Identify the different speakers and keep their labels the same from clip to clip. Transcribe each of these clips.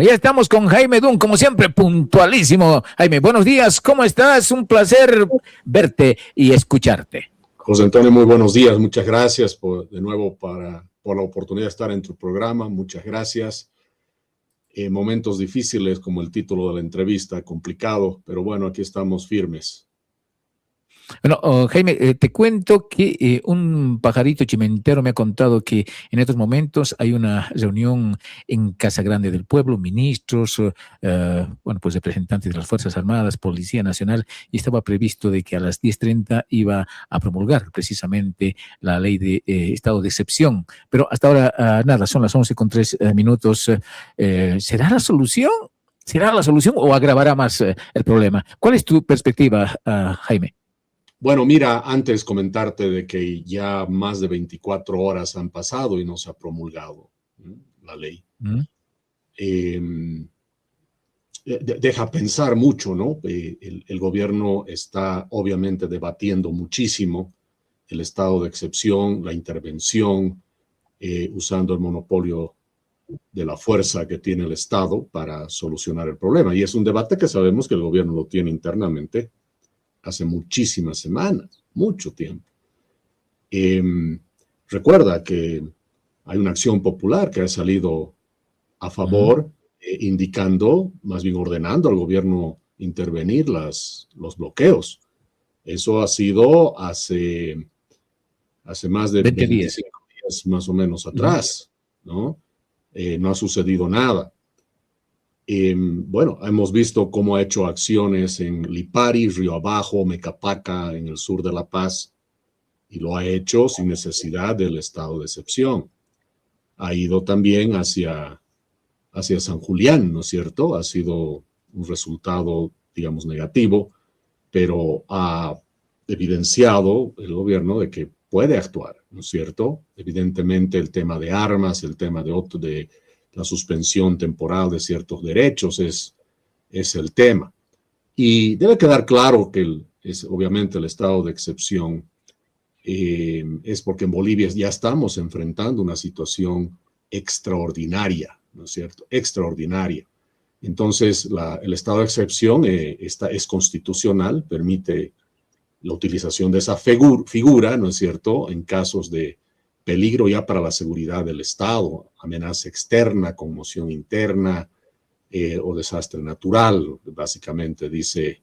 Speaker 1: Ya estamos con Jaime Dun, como siempre, puntualísimo. Jaime, buenos días, ¿cómo estás? Un placer verte y escucharte.
Speaker 2: José Antonio, muy buenos días. Muchas gracias de nuevo por la oportunidad de estar en tu programa. Muchas gracias. Momentos difíciles, como el título de la entrevista, complicado, pero bueno, aquí estamos firmes.
Speaker 1: Bueno, Jaime, te cuento que un pajarito chimentero me ha contado que en estos momentos hay una reunión en Casa Grande del Pueblo, ministros, bueno, pues representantes de las Fuerzas Armadas, Policía Nacional, y estaba previsto de que a las 10:30 iba a promulgar precisamente la ley de estado de excepción. Pero hasta ahora, nada, son las 11:03 minutos. ¿Será la solución? ¿Será la solución o agravará más el problema? ¿Cuál es tu perspectiva, Jaime?
Speaker 2: Bueno, mira, antes comentarte de que ya más de 24 horas han pasado y no se ha promulgado la ley. Deja pensar mucho, ¿no? El gobierno está obviamente debatiendo muchísimo el estado de excepción, la intervención, usando el monopolio de la fuerza que tiene el Estado para solucionar el problema. Y es un debate que sabemos que el gobierno lo tiene internamente hace muchísimas semanas, mucho tiempo. Recuerda que hay una acción popular que ha salido a favor, indicando, más bien ordenando al gobierno intervenir los bloqueos. Eso ha sido hace más de 25 días más o menos atrás, ¿no? No ha sucedido nada. Bueno, hemos visto cómo ha hecho acciones en Lipari, Río Abajo, Mecapaca, en el sur de La Paz, y lo ha hecho sin necesidad del estado de excepción. Ha ido también hacia San Julián, ¿no es cierto? Ha sido un resultado, digamos, negativo, pero ha evidenciado el gobierno de que puede actuar, ¿no es cierto? Evidentemente el tema de armas, el tema de la suspensión temporal de ciertos derechos es el tema. Y debe quedar claro que obviamente el estado de excepción es porque en Bolivia ya estamos enfrentando una situación extraordinaria, ¿no es cierto? Extraordinaria. Entonces, el estado de excepción es constitucional, permite la utilización de esa figura, ¿no es cierto?, en casos de peligro ya para la seguridad del Estado, amenaza externa, conmoción interna o desastre natural, básicamente dice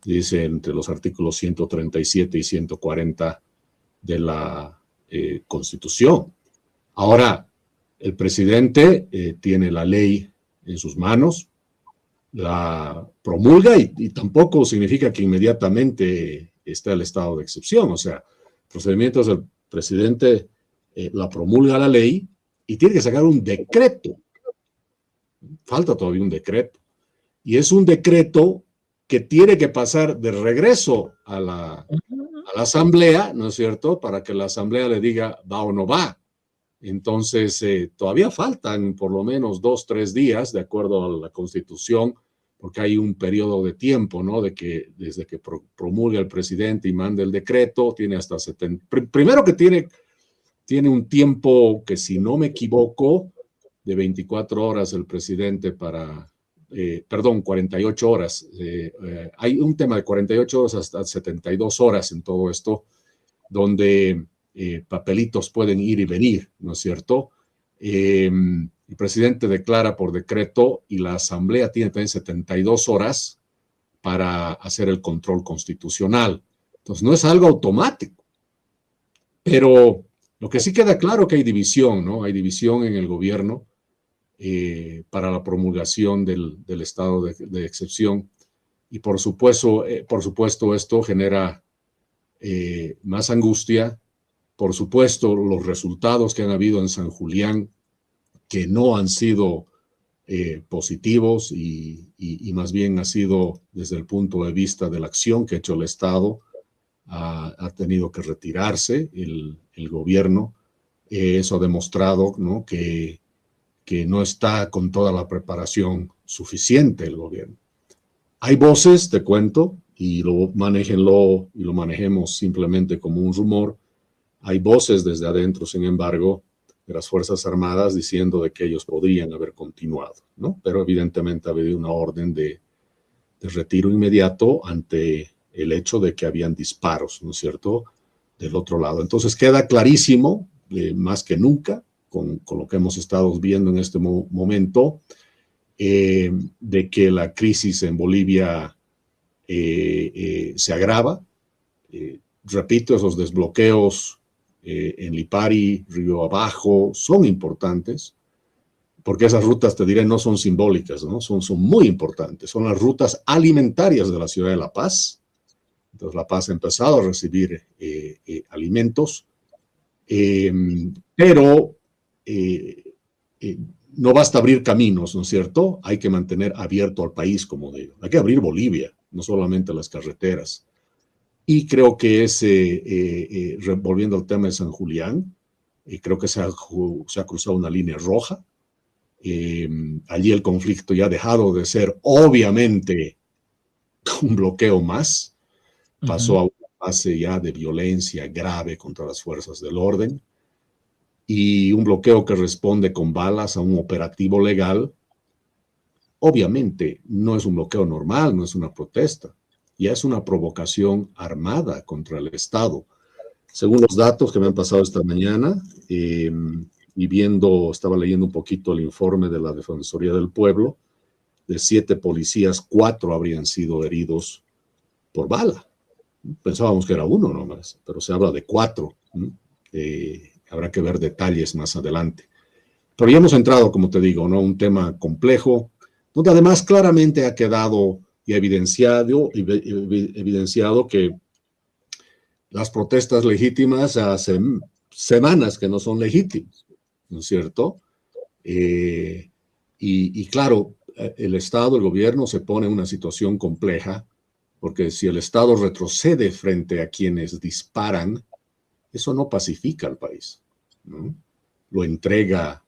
Speaker 2: entre los artículos 137 y 140 de la Constitución. Ahora, el presidente tiene la ley en sus manos, la promulga y tampoco significa que inmediatamente está el estado de excepción. O sea, procedimientos del presidente la promulga la ley y tiene que sacar un decreto. Falta todavía un decreto. Y es un decreto que tiene que pasar de regreso a la asamblea, ¿no es cierto?, para que la asamblea le diga va o no va. Entonces, todavía faltan por lo menos 2-3 días, de acuerdo a la Constitución, porque hay un periodo de tiempo, ¿no? Desde que promulga el presidente y manda el decreto, tiene hasta 70. Primero que tiene un tiempo que, si no me equivoco, de 24 horas el presidente 48 horas. Hay un tema de 48 horas hasta 72 horas en todo esto, donde papelitos pueden ir y venir, ¿no es cierto? El presidente declara por decreto y la asamblea tiene también 72 horas para hacer el control constitucional. Entonces, no es algo automático. Pero lo que sí queda claro es que hay división, ¿no? Hay división en el gobierno para la promulgación del estado de excepción. Y por supuesto esto genera más angustia. Por supuesto, los resultados que han habido en San Julián, que no han sido positivos y más bien ha sido desde el punto de vista de la acción que ha hecho el Estado, ha tenido que retirarse el gobierno. Eso ha demostrado, ¿no?, que no está con toda la preparación suficiente el gobierno. Hay voces, te cuento, y lo manejemos simplemente como un rumor. Hay voces desde adentro, sin embargo, de las Fuerzas Armadas diciendo de que ellos podrían haber continuado, ¿no? Pero evidentemente ha habido una orden de retiro inmediato ante el hecho de que habían disparos, ¿no es cierto?, del otro lado. Entonces queda clarísimo, más que nunca, con lo que hemos estado viendo en este momento, de que la crisis en Bolivia se agrava. Repito, esos desbloqueos en Lipari, Río Abajo, son importantes, porque esas rutas, te diré, no son simbólicas, ¿no? Son muy importantes. Son las rutas alimentarias de la ciudad de La Paz. Entonces, La Paz ha empezado a recibir alimentos, pero no basta abrir caminos, ¿no es cierto? Hay que mantener abierto al país, como digo. Hay que abrir Bolivia, no solamente las carreteras. Y creo que volviendo al tema de San Julián, creo que se ha cruzado una línea roja. Allí el conflicto ya ha dejado de ser, obviamente, un bloqueo más. Pasó a una fase ya de violencia grave contra las fuerzas del orden, y un bloqueo que responde con balas a un operativo legal. Obviamente no es un bloqueo normal, no es una protesta, ya es una provocación armada contra el Estado. Según los datos que me han pasado esta mañana, y estaba leyendo un poquito el informe de la Defensoría del Pueblo, de 7 policías, 4 habrían sido heridos por bala. Pensábamos que era 1 nomás, pero se habla de 4. Habrá que ver detalles más adelante. Pero ya hemos entrado, como te digo, ¿no?, un tema complejo, donde además claramente ha quedado y evidenciado que las protestas legítimas hace semanas que no son legítimas, ¿no es cierto? Y claro, el Estado, el gobierno se pone en una situación compleja, porque si el Estado retrocede frente a quienes disparan, eso no pacifica al país, ¿no? Lo entrega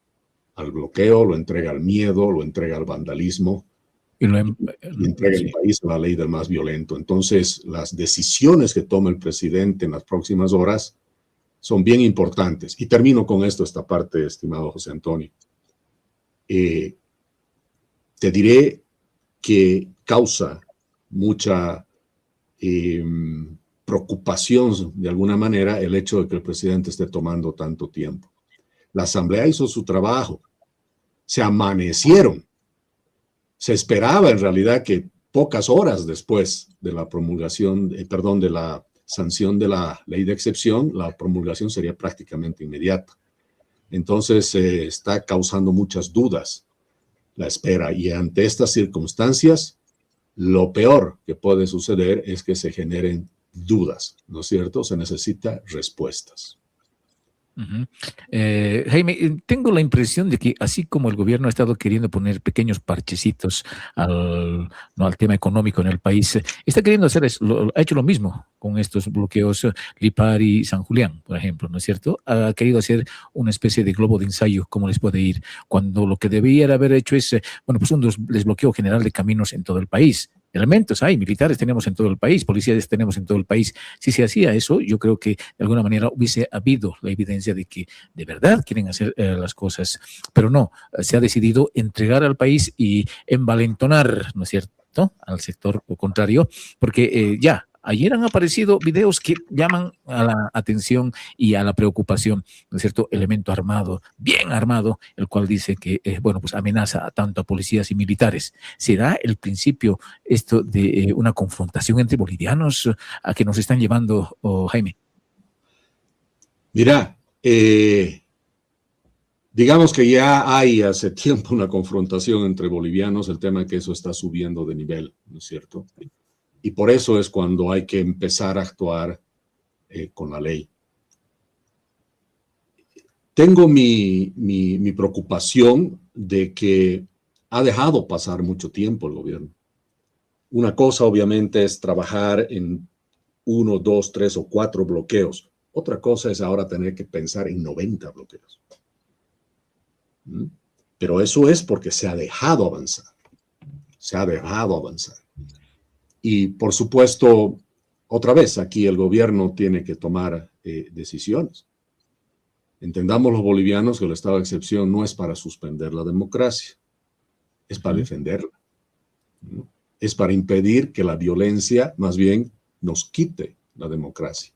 Speaker 2: al bloqueo, lo entrega al miedo, lo entrega al vandalismo, y lo entrega el país a la ley del más violento. Entonces, las decisiones que toma el presidente en las próximas horas son bien importantes. Y termino con esta parte, estimado José Antonio. Te diré que causa mucha preocupación, de alguna manera, el hecho de que el presidente esté tomando tanto tiempo. La Asamblea hizo su trabajo, se amanecieron. Se esperaba en realidad que pocas horas después de la promulgación, de la sanción de la ley de excepción, la promulgación sería prácticamente inmediata. Entonces está causando muchas dudas la espera, y ante estas circunstancias, lo peor que puede suceder es que se generen dudas, ¿no es cierto? Se necesitan respuestas.
Speaker 1: Jaime, tengo la impresión de que así como el gobierno ha estado queriendo poner pequeños parchecitos al tema económico en el país, está queriendo ha hecho lo mismo con estos bloqueos Lipari, San Julián, por ejemplo, ¿no es cierto? Ha querido hacer una especie de globo de ensayo, cómo les puede ir, cuando lo que debiera haber hecho es, pues un desbloqueo general de caminos en todo el país. Elementos hay, militares tenemos en todo el país, policías tenemos en todo el país. Si se hacía eso, yo creo que de alguna manera hubiese habido la evidencia de que de verdad quieren hacer las cosas, pero no, se ha decidido entregar al país y envalentonar, ¿no es cierto?, al sector contrario, porque ayer han aparecido videos que llaman a la atención y a la preocupación, ¿no es cierto? Elemento armado, bien armado, el cual dice que, pues amenaza tanto a policías y militares. ¿Será el principio esto de una confrontación entre bolivianos a que nos están llevando, Jaime?
Speaker 2: Mira, digamos que ya hay hace tiempo una confrontación entre bolivianos, el tema es que eso está subiendo de nivel, ¿no es cierto? Y por eso es cuando hay que empezar a actuar con la ley. Tengo mi preocupación de que ha dejado pasar mucho tiempo el gobierno. Una cosa, obviamente, es trabajar en 1, 2, 3 o 4 bloqueos. Otra cosa es ahora tener que pensar en 90 bloqueos. Pero eso es porque se ha dejado avanzar. Se ha dejado avanzar. Y, por supuesto, otra vez, aquí el gobierno tiene que tomar decisiones. Entendamos los bolivianos que el estado de excepción no es para suspender la democracia, es para defenderla, ¿no? Es para impedir que la violencia más bien nos quite la democracia.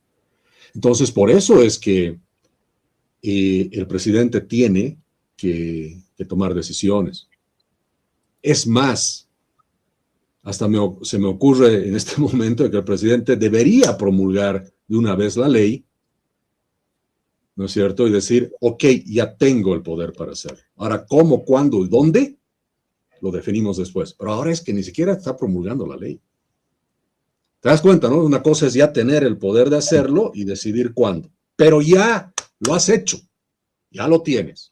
Speaker 2: Entonces, por eso es que el presidente tiene que tomar decisiones. Es más, hasta se me ocurre en este momento que el presidente debería promulgar de una vez la ley, ¿no es cierto? Y decir, ok, ya tengo el poder para hacerlo. Ahora, ¿cómo, cuándo y dónde? Lo definimos después. Pero ahora es que ni siquiera está promulgando la ley. ¿Te das cuenta, no? Una cosa es ya tener el poder de hacerlo y decidir cuándo. Pero ya lo has hecho. Ya lo tienes.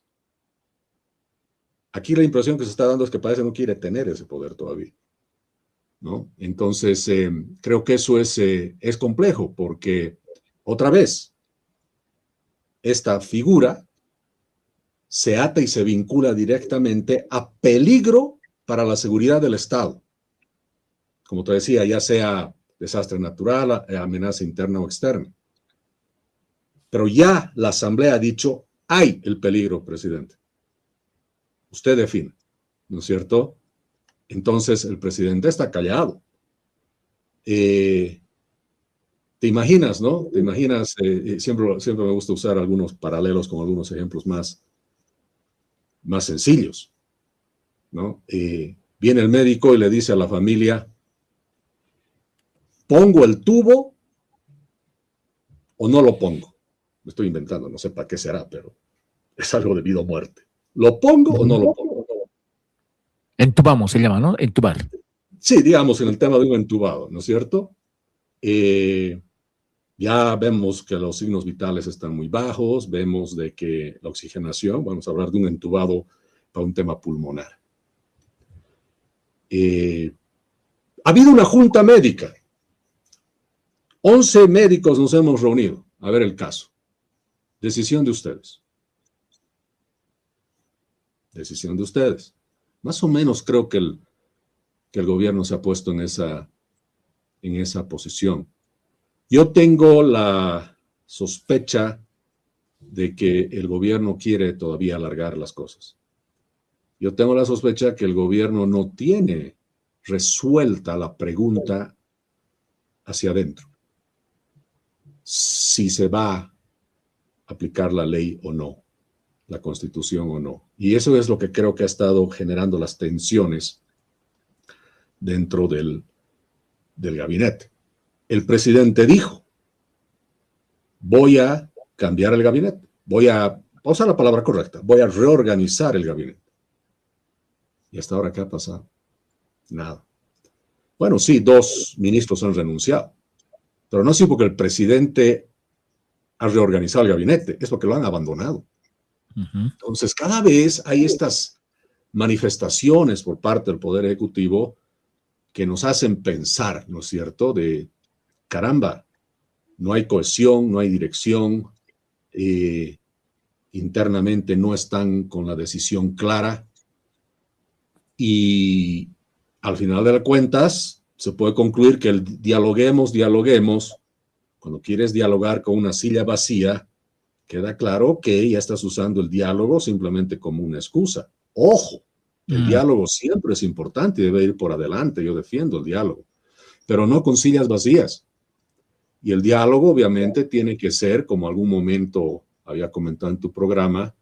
Speaker 2: Aquí la impresión que se está dando es que parece que no quiere tener ese poder todavía, ¿no? Entonces, creo que eso es complejo porque, otra vez, esta figura se ata y se vincula directamente a peligro para la seguridad del Estado. Como te decía, ya sea desastre natural, amenaza interna o externa. Pero ya la Asamblea ha dicho, hay el peligro, presidente. Usted define, ¿no es cierto? Entonces, el presidente está callado. Te imaginas, ¿no? Te imaginas, siempre me gusta usar algunos paralelos con algunos ejemplos más sencillos, ¿no? Viene el médico y le dice a la familia, ¿pongo el tubo o no lo pongo? Me estoy inventando, no sé para qué será, pero es algo de vida o muerte. ¿Lo pongo o no lo pongo?
Speaker 1: Entubamos se llama, ¿no? Entubar.
Speaker 2: Sí, digamos, en el tema de un entubado, ¿no es cierto? Ya vemos que los signos vitales están muy bajos, vemos de que la oxigenación, vamos a hablar de un entubado para un tema pulmonar. Ha habido una junta médica. 11 médicos nos hemos reunido a ver el caso. Decisión de ustedes. Decisión de ustedes. Más o menos creo que el gobierno se ha puesto en esa posición. Yo tengo la sospecha de que el gobierno quiere todavía alargar las cosas. Yo tengo la sospecha que el gobierno no tiene resuelta la pregunta hacia adentro. Si se va a aplicar la ley o no, la Constitución o no. Y eso es lo que creo que ha estado generando las tensiones dentro del gabinete. El presidente dijo, voy a cambiar el gabinete, voy a usar la palabra correcta, voy a reorganizar el gabinete. ¿Y hasta ahora qué ha pasado? Nada. Bueno, sí, 2 ministros han renunciado, pero no es porque el presidente ha reorganizado el gabinete, es porque lo han abandonado. Entonces, cada vez hay estas manifestaciones por parte del Poder Ejecutivo que nos hacen pensar, ¿no es cierto?, de caramba, no hay cohesión, no hay dirección, internamente no están con la decisión clara y al final de las cuentas se puede concluir que el dialoguemos, cuando quieres dialogar con una silla vacía, queda claro que ya estás usando el diálogo simplemente como una excusa. Ojo, el diálogo siempre es importante y debe ir por adelante, yo defiendo el diálogo, pero no con sillas vacías. Y el diálogo obviamente tiene que ser, como algún momento había comentado en tu programa,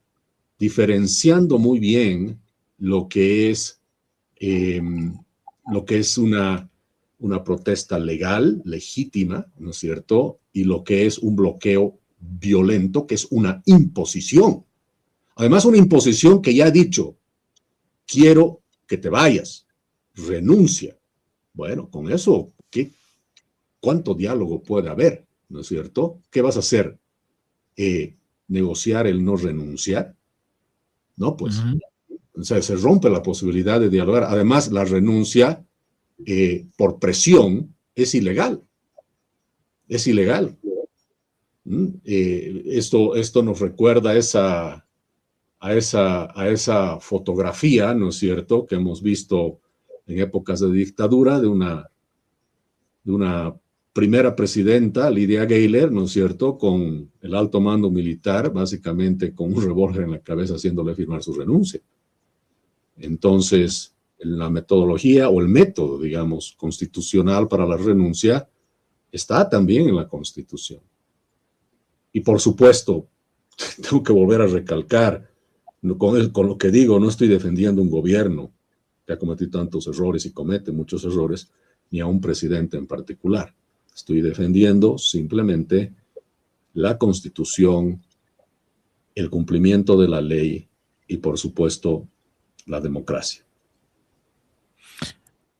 Speaker 2: diferenciando muy bien lo que es una protesta legal, legítima, ¿no es cierto? Y lo que es un bloqueo violento, que es una imposición. Además, una imposición que ya ha dicho, quiero que te vayas, renuncia. Bueno, con eso, ¿cuánto diálogo puede haber? ¿No es cierto? ¿Qué vas a hacer? ¿Negociar el no renunciar? No, pues, o sea, se rompe la posibilidad de dialogar. Además, la renuncia por presión es ilegal. Es ilegal. Esto nos recuerda a esa fotografía, ¿no es cierto?, que hemos visto en épocas de dictadura de una primera presidenta, Lydia Gayler, ¿no es cierto?, con el alto mando militar, básicamente con un revólver en la cabeza haciéndole firmar su renuncia. Entonces, la metodología o el método, digamos, constitucional para la renuncia está también en la Constitución. Y por supuesto, tengo que volver a recalcar, con lo que digo, no estoy defendiendo un gobierno que ha cometido tantos errores y comete muchos errores, ni a un presidente en particular. Estoy defendiendo simplemente la Constitución, el cumplimiento de la ley y, por supuesto, la democracia.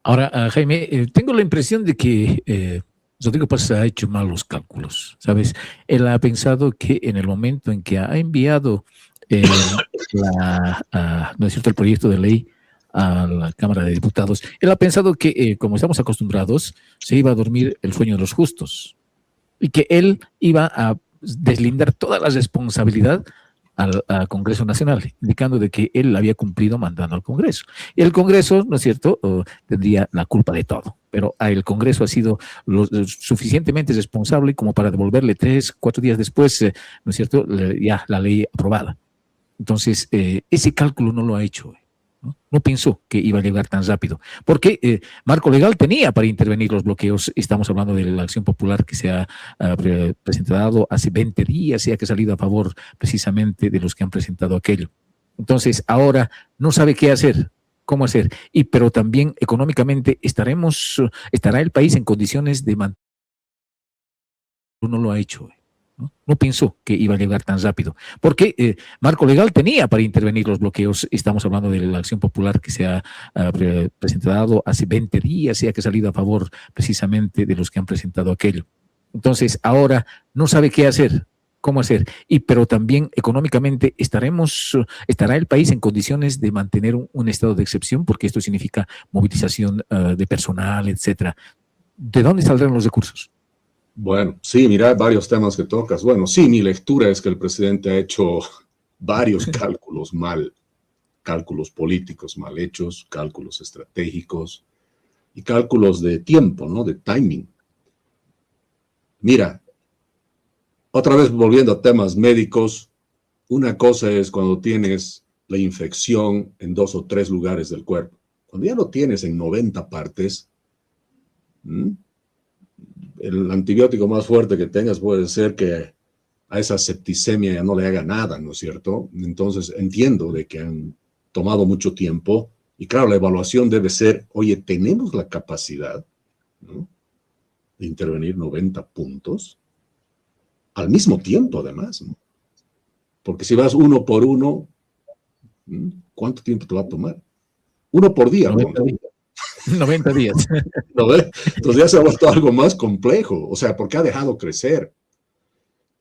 Speaker 1: Ahora, Jaime, tengo la impresión de que Rodrigo Paz ha hecho malos cálculos, ¿sabes? Él ha pensado que en el momento en que ha enviado ¿no es cierto?, el proyecto de ley a la Cámara de Diputados, él ha pensado que, como estamos acostumbrados, se iba a dormir el sueño de los justos y que él iba a deslindar toda la responsabilidad al Congreso Nacional, indicando de que él había cumplido mandando al Congreso. Y el Congreso, ¿no es cierto?, tendría la culpa de todo, pero el Congreso ha sido suficientemente responsable como para devolverle 3, 4 días después, ¿no es cierto?, ya la ley aprobada. Entonces, ese cálculo no lo ha hecho. No pensó que iba a llegar tan rápido, porque marco legal tenía para intervenir los bloqueos. Estamos hablando de la acción popular que se ha presentado hace 20 días y ha salido a favor precisamente de los que han presentado aquello. Entonces, ahora no sabe qué hacer, cómo hacer, pero también económicamente estará el país en condiciones de mantener. No lo ha hecho. No pensó que iba a llegar tan rápido, porque marco legal tenía para intervenir los bloqueos. Estamos hablando de la acción popular que se ha presentado hace 20 días y ha salido a favor precisamente de los que han presentado aquello. Entonces, ahora no sabe qué hacer, cómo hacer, pero también económicamente estará el país en condiciones de mantener un estado de excepción, porque esto significa movilización de personal, etcétera. ¿De dónde saldrán los recursos?
Speaker 2: Bueno, sí, mira, varios temas que tocas. Bueno, sí, mi lectura es que el presidente ha hecho varios cálculos mal, cálculos políticos mal hechos, cálculos estratégicos y cálculos de tiempo, ¿no? De timing. Mira, otra vez volviendo a temas médicos, una cosa es cuando tienes la infección en 2 o 3 lugares del cuerpo. Cuando ya lo tienes en 90 partes, el antibiótico más fuerte que tengas puede ser que a esa septicemia ya no le haga nada, ¿no es cierto? Entonces entiendo de que han tomado mucho tiempo y claro, la evaluación debe ser, oye, ¿tenemos la capacidad, ¿no?, de intervenir 90 puntos al mismo tiempo además, ¿no? Porque si vas uno por uno, ¿cuánto tiempo te va a tomar? Uno por día.
Speaker 1: 90 días. 90 días.
Speaker 2: ¿No ves? Entonces ya se ha vuelto algo más complejo, o sea, porque ha dejado crecer.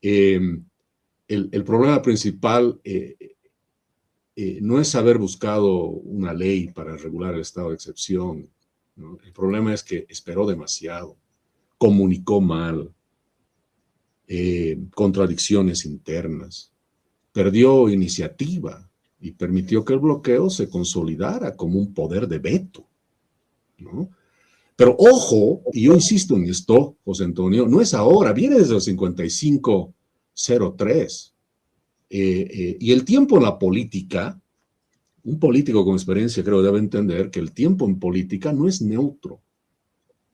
Speaker 2: El problema principal no es haber buscado una ley para regular el estado de excepción, ¿no? El problema es que esperó demasiado, comunicó mal, contradicciones internas, perdió iniciativa y permitió que el bloqueo se consolidara como un poder de veto, ¿no? Pero ojo, y yo insisto en esto, José Antonio, no es ahora, viene desde el 55-03. Y el tiempo en la política, un político con experiencia creo debe entender que el tiempo en política no es neutro.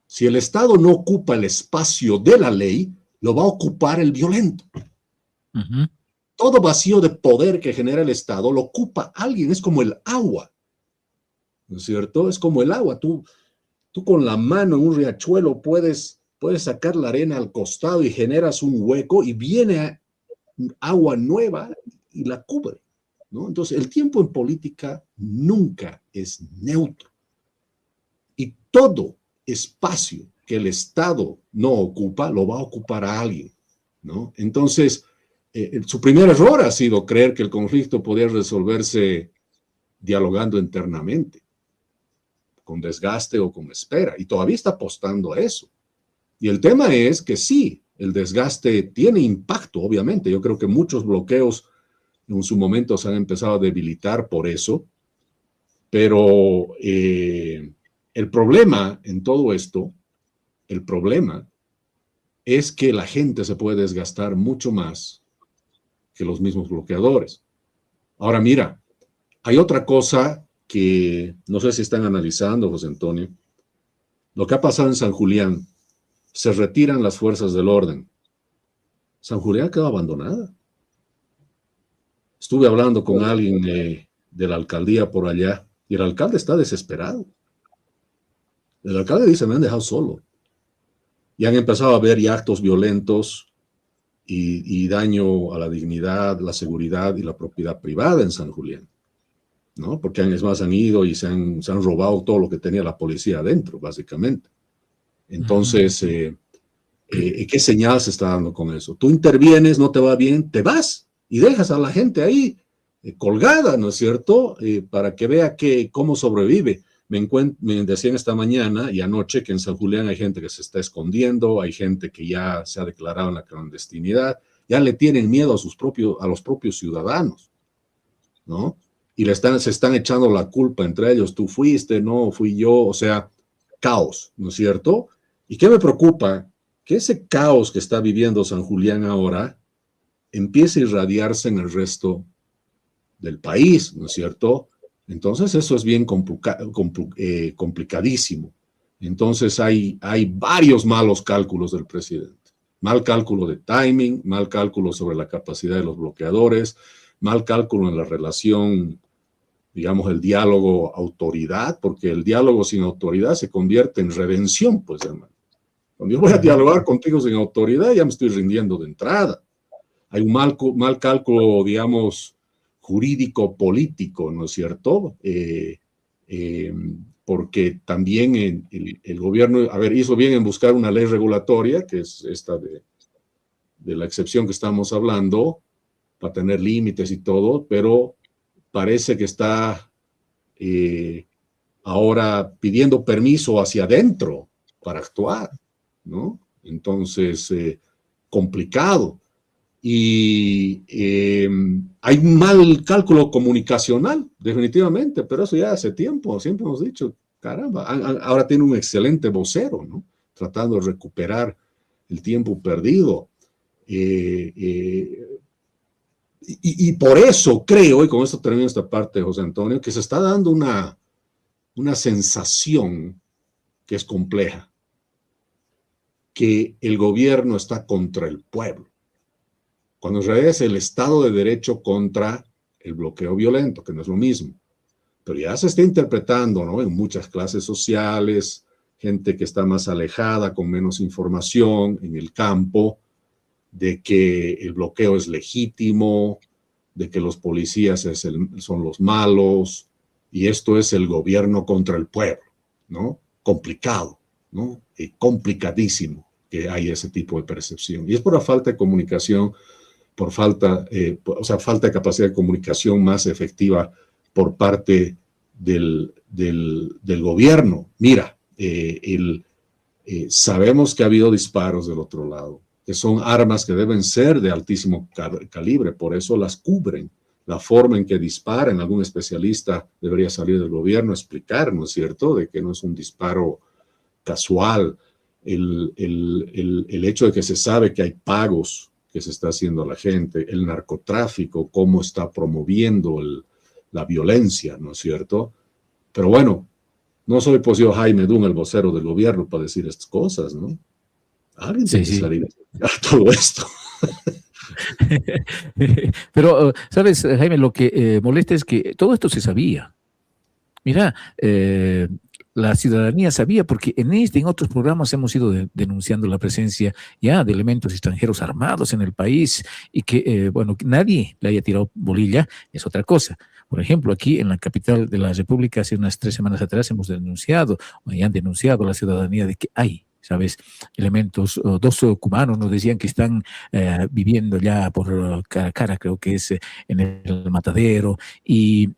Speaker 2: Si el Estado no ocupa el espacio de la ley, lo va a ocupar el violento. Todo vacío de poder que genera el Estado lo ocupa alguien, es como el agua, ¿no es cierto? Es como el agua, tú con la mano en un riachuelo puedes sacar la arena al costado y generas un hueco y viene agua nueva y la cubre, ¿no? Entonces, el tiempo en política nunca es neutro. Y todo espacio que el Estado no ocupa, lo va a ocupar a alguien, ¿no? Entonces, su primer error ha sido creer que el conflicto podía resolverse dialogando internamente, con desgaste o con espera, y todavía está apostando a eso. Y el tema es que sí, el desgaste tiene impacto, obviamente. Yo creo que muchos bloqueos en su momento se han empezado a debilitar por eso, pero el problema en todo esto, el problema es que la gente se puede desgastar mucho más que los mismos bloqueadores. Ahora mira, hay otra cosa que no sé si están analizando, José Antonio. Lo que ha pasado en San Julián, se retiran las fuerzas del orden. San Julián quedó abandonada. Estuve hablando con alguien de la alcaldía por allá y el alcalde está desesperado. El alcalde dice, me han dejado solo. Y han empezado a haber ya actos violentos y daño a la dignidad, la seguridad y la propiedad privada en San Julián, ¿no? Porque es más, han ido y se han robado todo lo que tenía la policía adentro, básicamente. Entonces, ¿qué señal se está dando con eso? Tú intervienes, no te va bien, te vas y dejas a la gente ahí colgada, ¿no es cierto? Para que vea cómo sobrevive. Me decían esta mañana y anoche que en San Julián hay gente que se está escondiendo, hay gente que ya se ha declarado en la clandestinidad, ya le tienen miedo a los propios ciudadanos, ¿no? Y se están echando la culpa entre ellos, tú fuiste, no, fui yo, o sea, caos, ¿no es cierto? ¿Y qué me preocupa? Que ese caos que está viviendo San Julián ahora empiece a irradiarse en el resto del país, ¿no es cierto? Entonces eso es bien complicadísimo. Entonces hay varios malos cálculos del presidente. Mal cálculo de timing, mal cálculo sobre la capacidad de los bloqueadores, mal cálculo en la relación, digamos, el diálogo autoridad, porque el diálogo sin autoridad se convierte en redención, pues, hermano. Cuando yo voy a dialogar contigo sin autoridad, ya me estoy rindiendo de entrada. Hay un mal cálculo, digamos, jurídico-político, ¿no es cierto? Porque también el gobierno, hizo bien en buscar una ley regulatoria, que es esta de la excepción que estamos hablando, para tener límites y todo, pero parece que está ahora pidiendo permiso hacia adentro para actuar, ¿no? Entonces, complicado. Y hay un mal cálculo comunicacional, definitivamente, pero eso ya hace tiempo, siempre hemos dicho, caramba, ahora tiene un excelente vocero, ¿no? Tratando de recuperar el tiempo perdido. Y por eso creo, y con esto termino esta parte, José Antonio, que se está dando una sensación que es compleja, que el gobierno está contra el pueblo, cuando en realidad es el Estado de Derecho contra el bloqueo violento, que no es lo mismo. Pero ya se está interpretando, ¿no? En muchas clases sociales, gente que está más alejada, con menos información en el campo, de que el bloqueo es legítimo, de que los policías son los malos, y esto es el gobierno contra el pueblo, ¿no? Complicado, ¿no? Complicadísimo que hay ese tipo de percepción. Y es por la falta de comunicación, por falta de capacidad de comunicación más efectiva por parte del gobierno. Mira, sabemos que ha habido disparos del otro lado, que son armas que deben ser de altísimo calibre, por eso las cubren. La forma en que disparan, algún especialista debería salir del gobierno a explicar, ¿no es cierto?, de que no es un disparo casual. El hecho de que se sabe que hay pagos que se está haciendo a la gente, el narcotráfico, cómo está promoviendo la violencia, ¿no es cierto? Pero bueno, no soy pues yo Jaime Dun, el vocero del gobierno, para decir estas cosas, ¿no? Alguien tiene que salir a todo esto.
Speaker 1: Pero, ¿sabes, Jaime? Lo que molesta es que todo esto se sabía. Mira, la ciudadanía sabía, porque en otros programas hemos ido denunciando la presencia ya de elementos extranjeros armados en el país y que, bueno, que nadie le haya tirado bolilla, es otra cosa. Por ejemplo, aquí en la capital de la República, hace unas 3 semanas atrás, hemos denunciado, o ya han denunciado a la ciudadanía de que hay, ¿sabes?, elementos, 2 cubanos nos decían que están viviendo ya por Cara, creo que es en el Matadero, y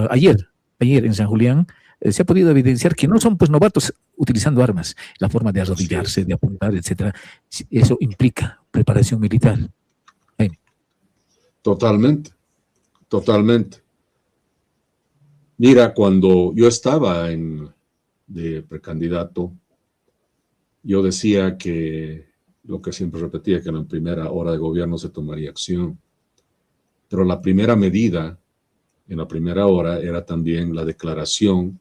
Speaker 1: ayer en San Julián, se ha podido evidenciar que no son pues novatos utilizando armas, la forma de arrodillarse, de apuntar, etcétera. Eso implica preparación militar.
Speaker 2: Totalmente. Mira, cuando yo estaba de precandidato, yo decía que lo que siempre repetía, que en la primera hora de gobierno se tomaría acción. Pero la primera medida en la primera hora era también la declaración,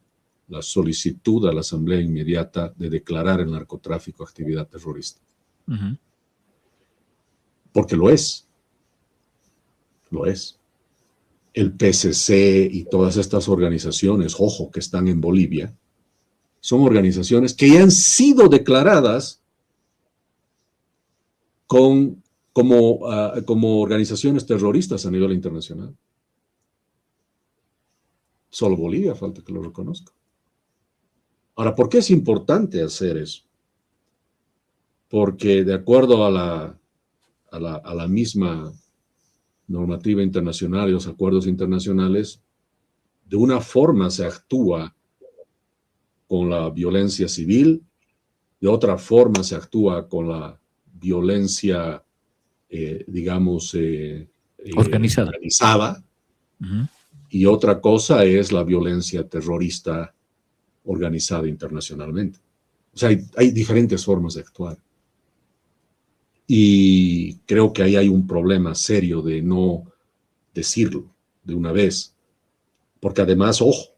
Speaker 2: la solicitud a la Asamblea inmediata de declarar el narcotráfico actividad terrorista.
Speaker 1: Ujú.
Speaker 2: Porque lo es. Lo es. El PCC y todas estas organizaciones, ojo, que están en Bolivia, son organizaciones que ya han sido declaradas como organizaciones terroristas a nivel internacional. Solo Bolivia falta que lo reconozca. Ahora, ¿por qué es importante hacer eso? Porque de acuerdo a la misma normativa internacional y los acuerdos internacionales, de una forma se actúa con la violencia civil, de otra forma se actúa con la violencia, digamos, organizada,
Speaker 1: Uh-huh.
Speaker 2: y otra cosa es la violencia terrorista organizada internacionalmente. O sea, hay diferentes formas de actuar. Y creo que ahí hay un problema serio de no decirlo de una vez. Porque además, ojo,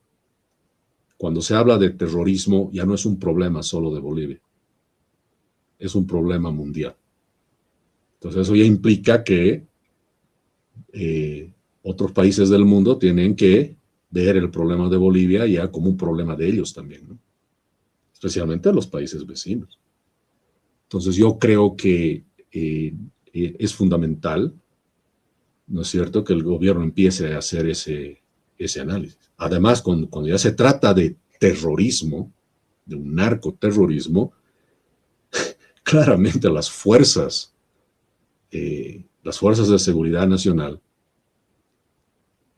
Speaker 2: cuando se habla de terrorismo ya no es un problema solo de Bolivia. Es un problema mundial. Entonces eso ya implica que otros países del mundo tienen que ver el problema de Bolivia ya como un problema de ellos también, ¿no? Especialmente los países vecinos. Entonces yo creo que es fundamental, ¿no es cierto?, que el gobierno empiece a hacer ese análisis. Además, cuando ya se trata de terrorismo, de un narcoterrorismo, claramente las fuerzas de seguridad nacional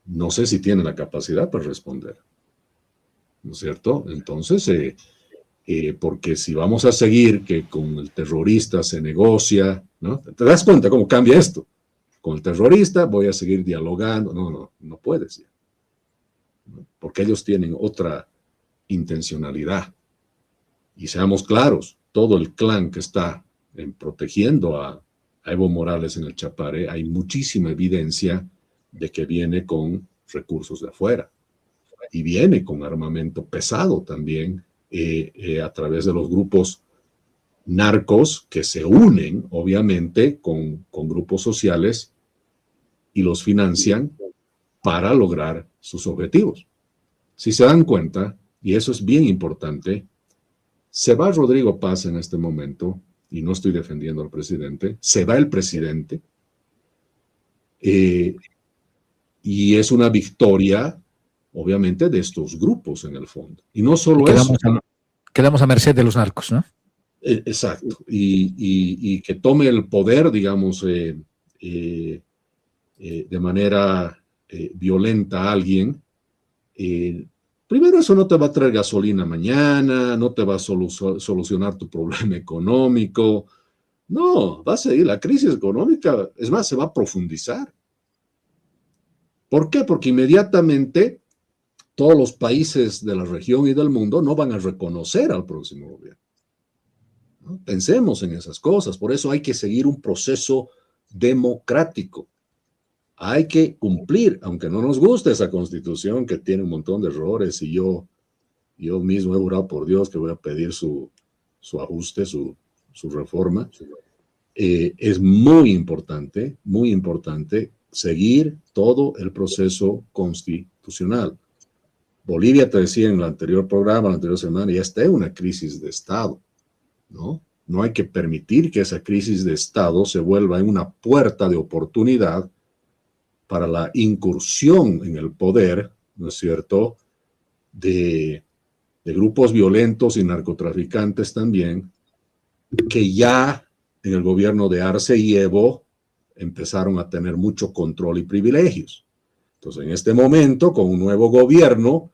Speaker 2: no sé si tienen la capacidad para responder, ¿no es cierto? Entonces, porque si vamos a seguir que con el terrorista se negocia, ¿no? ¿Te das cuenta cómo cambia esto? Con el terrorista voy a seguir dialogando. No puedes ya, ¿no? Porque ellos tienen otra intencionalidad. Y seamos claros, todo el clan que está protegiendo a Evo Morales en el Chapare, hay muchísima evidencia de que viene con recursos de afuera y viene con armamento pesado también a través de los grupos narcos que se unen, obviamente, con grupos sociales y los financian para lograr sus objetivos. Si se dan cuenta, y eso es bien importante, se va Rodrigo Paz en este momento, y no estoy defendiendo al presidente, se va el presidente, y es una victoria, obviamente, de estos grupos en el fondo. Y no solo eso.
Speaker 1: Quedamos a merced de los narcos, ¿no?
Speaker 2: Exacto. Y que tome el poder, digamos, de manera violenta a alguien. Primero, eso no te va a traer gasolina mañana, no te va a solucionar tu problema económico. No, va a seguir la crisis económica. Es más, se va a profundizar. ¿Por qué? Porque inmediatamente todos los países de la región y del mundo no van a reconocer al próximo gobierno, ¿no? Pensemos en esas cosas. Por eso hay que seguir un proceso democrático. Hay que cumplir, aunque no nos guste esa constitución que tiene un montón de errores, y yo mismo he jurado por Dios que voy a pedir su ajuste, su reforma. Es muy importante seguir todo el proceso constitucional. Bolivia, te decía en el anterior programa, la anterior semana, ya está en una crisis de Estado, ¿no? No hay que permitir que esa crisis de Estado se vuelva en una puerta de oportunidad para la incursión en el poder, ¿no es cierto?, de grupos violentos y narcotraficantes también, que ya en el gobierno de Arce y Evo empezaron a tener mucho control y privilegios. Entonces, en este momento, con un nuevo gobierno,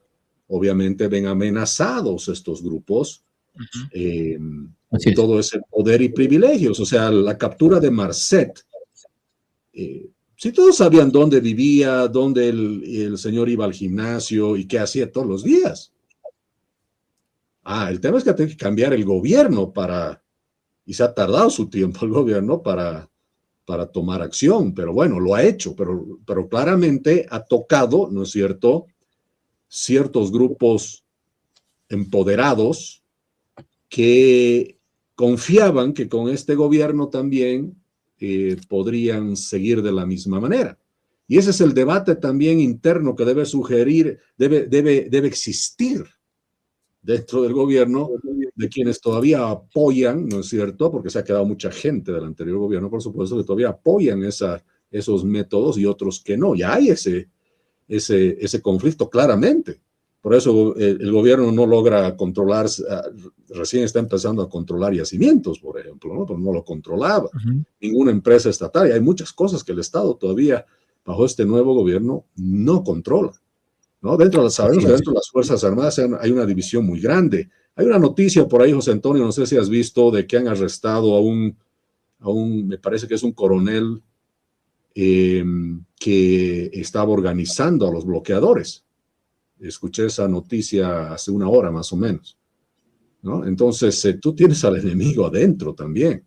Speaker 2: obviamente ven amenazados estos grupos, todo ese poder y privilegios. O sea, la captura de Marcet, si todos sabían dónde vivía, dónde el señor iba al gimnasio y qué hacía todos los días. El tema es que tiene que cambiar el gobierno para y se ha tardado su tiempo el gobierno para tomar acción, pero bueno, lo ha hecho, pero claramente ha tocado, ¿no es cierto?, ciertos grupos empoderados que confiaban que con este gobierno también podrían seguir de la misma manera. Y ese es el debate también interno que debe sugerir, debe existir dentro del gobierno, de quienes todavía apoyan, ¿no es cierto? Porque se ha quedado mucha gente del anterior gobierno, por supuesto, que todavía apoyan esos métodos y otros que no. Ya hay ese conflicto claramente. Por eso el gobierno no logra controlar, recién está empezando a controlar yacimientos, por ejemplo, ¿no? Pero no lo controlaba. Ninguna empresa estatal. Y hay muchas cosas que el Estado todavía, bajo este nuevo gobierno, no controla, ¿no? Sabemos que dentro de las Fuerzas Armadas hay una división muy grande. Hay una noticia por ahí, José Antonio, no sé si has visto, de que han arrestado a un me parece que es un coronel que estaba organizando a los bloqueadores. Escuché esa noticia hace una hora más o menos, ¿no? Entonces, tú tienes al enemigo adentro también.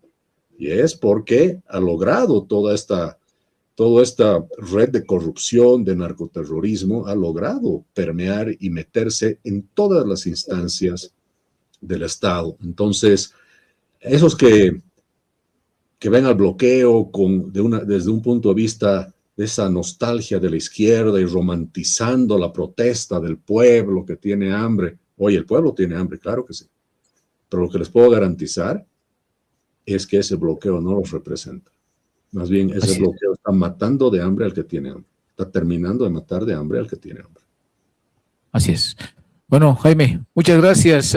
Speaker 2: Y es porque ha logrado toda esta red de corrupción, de narcoterrorismo, ha logrado permear y meterse en todas las instancias del Estado. Entonces, esos que ven al bloqueo desde un punto de vista de esa nostalgia de la izquierda y romantizando la protesta del pueblo que tiene hambre. Oye, el pueblo tiene hambre, claro que sí. Pero lo que les puedo garantizar es que ese bloqueo no los representa. Más bien, ese bloqueo está matando de hambre al que tiene hambre. Está terminando de matar de hambre al que tiene hambre.
Speaker 1: Así es. Bueno, Jaime, muchas gracias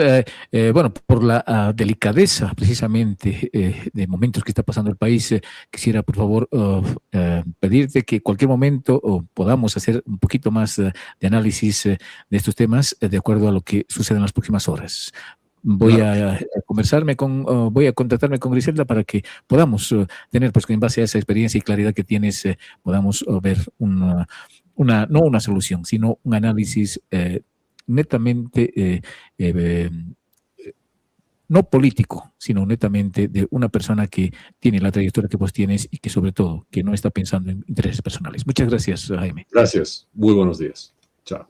Speaker 1: por la delicadeza precisamente de momentos que está pasando el país. Quisiera, por favor, pedirte que cualquier momento podamos hacer un poquito más de análisis de estos temas de acuerdo a lo que sucede en las próximas horas. Voy a contactarme con Griselda para que podamos tener, pues, en base a esa experiencia y claridad que tienes, podamos ver no una solución, sino un análisis netamente no político, sino netamente de una persona que tiene la trayectoria que vos tienes y que sobre todo que no está pensando en intereses personales. Muchas gracias, Jaime.
Speaker 2: Gracias. Muy buenos días. Chao.